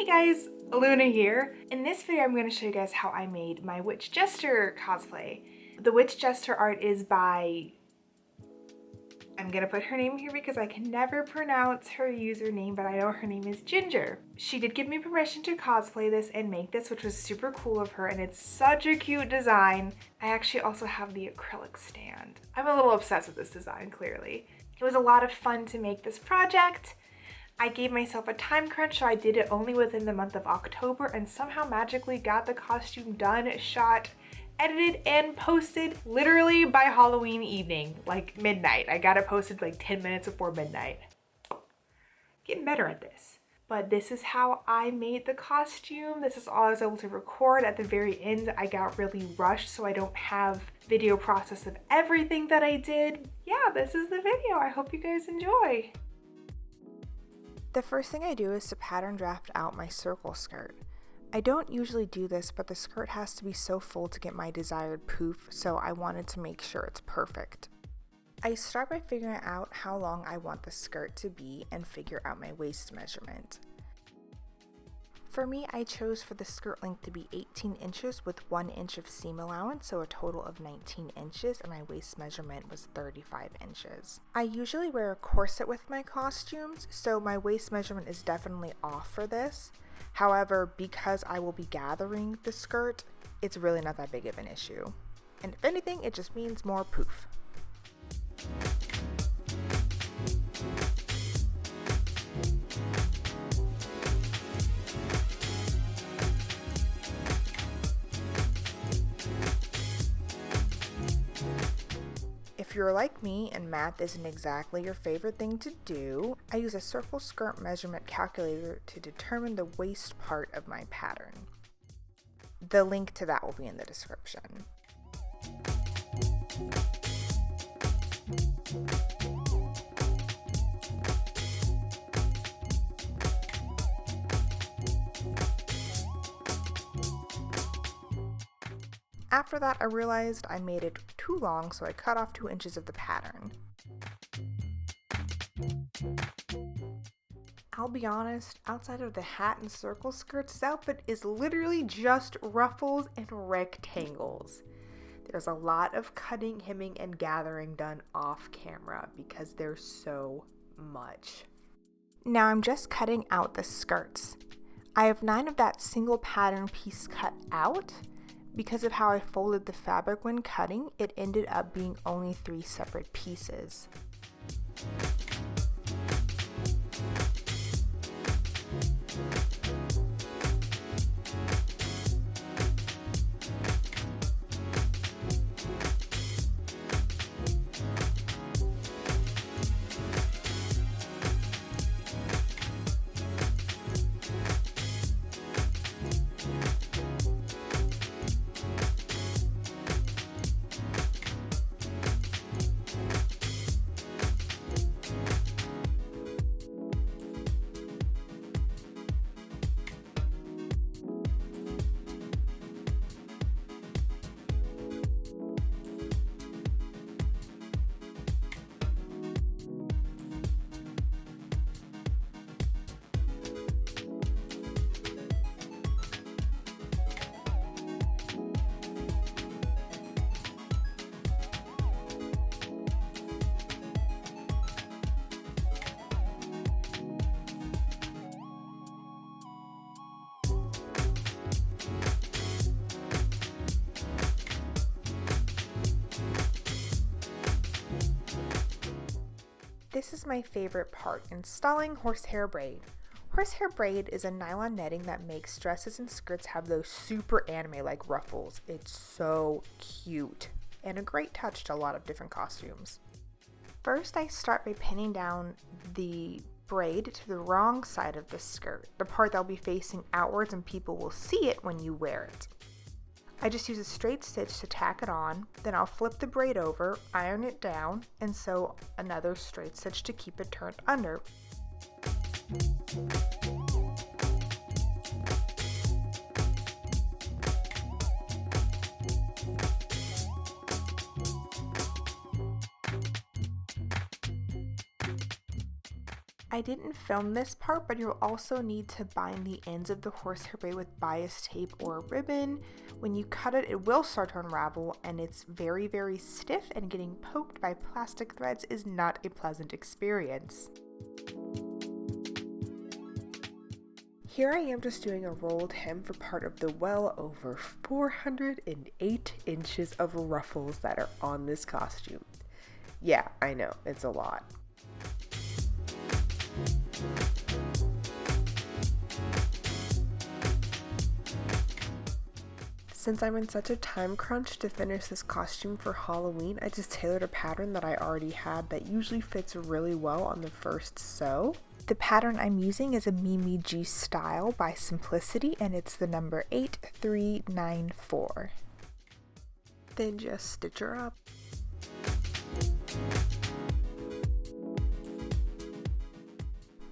Hey guys, Luna here. In this video I'm going to show you guys how I made my Witch Jester cosplay. The Witch Jester art is by, I'm going to put her name here because I can never pronounce her username, but I know her name is Ginger. She did give me permission to cosplay this and make this, which was super cool of her, and it's such a cute design. I actually also have the acrylic stand. I'm a little obsessed with this design, clearly. It was a lot of fun to make this project. I gave myself a time crunch, so I did it only within the month of October and somehow magically got the costume done, shot, edited, and posted literally by Halloween evening, like midnight. I got it posted like 10 minutes before midnight. Getting better at this. But this is how I made the costume. This is all I was able to record. At the very end, I got really rushed, so I don't have video process of everything that I did. Yeah, this is the video. I hope you guys enjoy. The first thing I do is to pattern draft out my circle skirt. I don't usually do this, but the skirt has to be so full to get my desired poof, so I wanted to make sure it's perfect. I start by figuring out how long I want the skirt to be and figure out my waist measurement. For me, I chose for the skirt length to be 18 inches with 1 inch of seam allowance, so a total of 19 inches, and my waist measurement was 35 inches. I usually wear a corset with my costumes, so my waist measurement is definitely off for this. However, because I will be gathering the skirt, it's really not that big of an issue. And if anything, it just means more poof. If you're like me and math isn't exactly your favorite thing to do, I use a circle skirt measurement calculator to determine the waist part of my pattern. The link to that will be in the description. After that, I realized I made it too long, so I cut off 2 inches of the pattern. I'll be honest, outside of the hat and circle skirts, this outfit is literally just ruffles and rectangles. There's a lot of cutting, hemming, and gathering done off camera because there's so much. Now I'm just cutting out the skirts. I have 9 of that single pattern piece cut out. Because of how I folded the fabric when cutting, it ended up being only 3 separate pieces. This is my favorite part, installing horsehair braid. Horsehair braid is a nylon netting that makes dresses and skirts have those super anime-like ruffles. It's so cute and a great touch to a lot of different costumes. First, I start by pinning down the braid to the wrong side of the skirt, the part that will be facing outwards and people will see it when you wear it. I just use a straight stitch to tack it on, then I'll flip the braid over, iron it down, and sew another straight stitch to keep it turned under. I didn't film this part, but you'll also need to bind the ends of the horsehair braid with bias tape or ribbon. When you cut it, it will start to unravel, and it's very, very stiff, and getting poked by plastic threads is not a pleasant experience. Here I am just doing a rolled hem for part of the well over 408 inches of ruffles that are on this costume. Yeah, I know, it's a lot. Since I'm in such a time crunch to finish this costume for Halloween, I just tailored a pattern that I already had that usually fits really well on the first sew. The pattern I'm using is a Mimi G Style by Simplicity, and it's the number 8394. Then just stitch her up.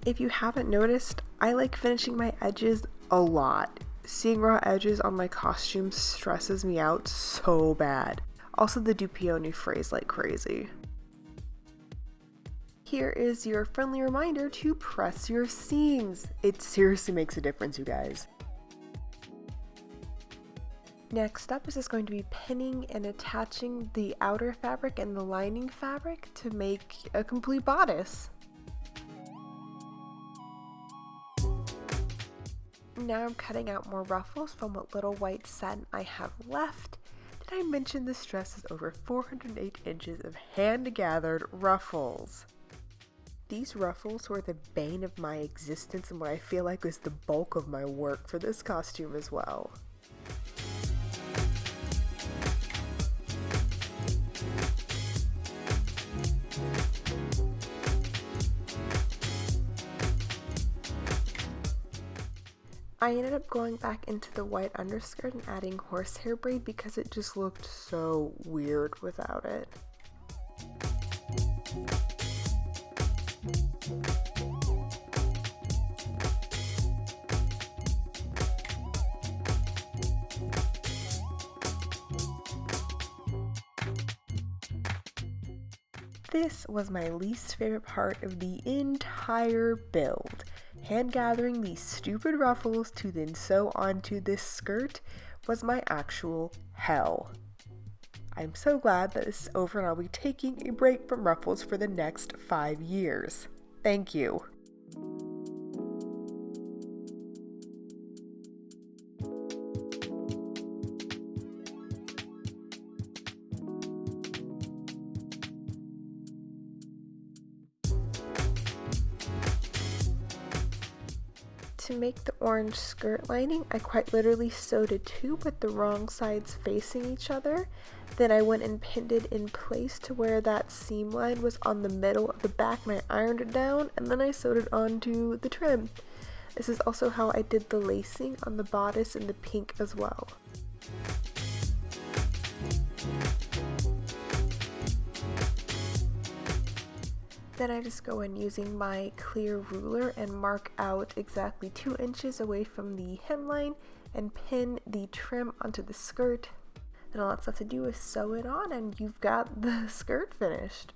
If you haven't noticed, I like finishing my edges a lot. Seeing raw edges on my costume stresses me out so bad. Also, the Dupioni frays like crazy. Here is your friendly reminder to press your seams. It seriously makes a difference, you guys. Next up is just going to be pinning and attaching the outer fabric and the lining fabric to make a complete bodice. Now I'm cutting out more ruffles from what little white satin I have left. Did I mention this dress is over 408 inches of hand-gathered ruffles? These ruffles were the bane of my existence and what I feel like was the bulk of my work for this costume as well. I ended up going back into the white underskirt and adding horsehair braid because it just looked so weird without it. This was my least favorite part of the entire build. Hand gathering these stupid ruffles to then sew onto this skirt was my actual hell. I'm so glad that this is over and I'll be taking a break from ruffles for the next 5 years. Thank you. To make the orange skirt lining, I quite literally sewed it two with the wrong sides facing each other. Then I went and pinned it in place to where that seam line was on the middle of the back, and I ironed it down, and then I sewed it onto the trim. This is also how I did the lacing on the bodice in the pink as well. Then I just go in using my clear ruler and mark out exactly 2 inches away from the hemline and pin the trim onto the skirt. And all that's left to do is sew it on and you've got the skirt finished.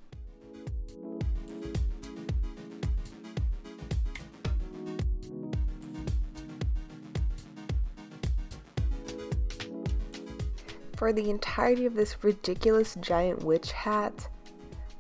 For the entirety of this ridiculous giant witch hat,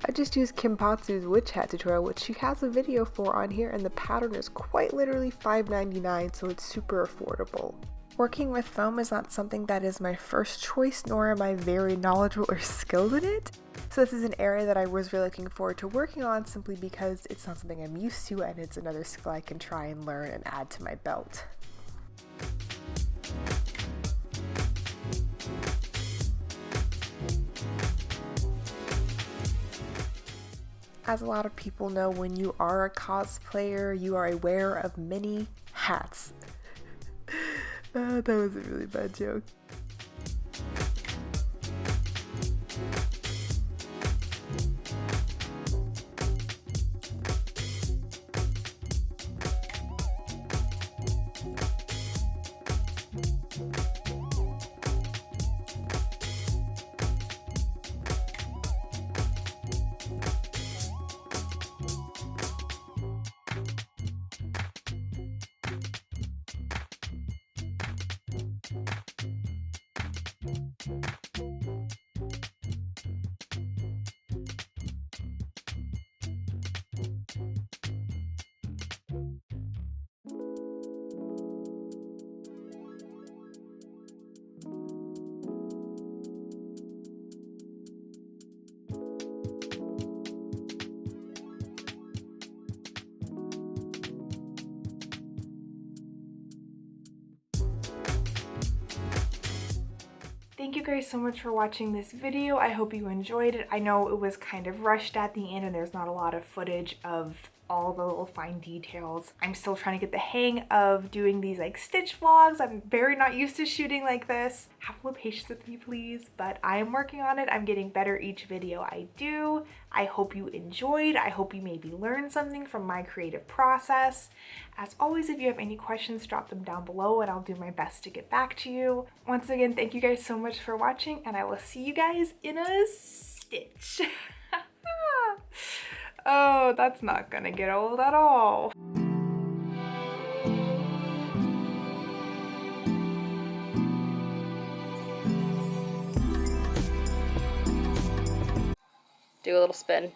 I just used Kimpatsu's witch hat tutorial, which she has a video for on here, and the pattern is quite literally $5.99, so it's super affordable. Working with foam is not something that is my first choice, nor am I very knowledgeable or skilled in it. So this is an area that I was really looking forward to working on simply because it's not something I'm used to and it's another skill I can try and learn and add to my belt. As a lot of people know, when you are a cosplayer, you are aware of many hats. That was a really bad joke. thank you guys so much for watching this video. I hope you enjoyed it. I know it was kind of rushed at the end and there's not a lot of footage of all the little fine details. I'm still trying to get the hang of doing these like stitch vlogs. I'm very not used to shooting like this. Have a little patience with me, please, but I am working on it. I'm getting better each video I do. I hope you enjoyed. I hope you maybe learned something from my creative process. As always, if you have any questions, drop them down below and I'll do my best to get back to you. Once again, thank you guys so much for watching and I will see you guys in a stitch. Oh, that's not gonna get old at all. Do a little spin.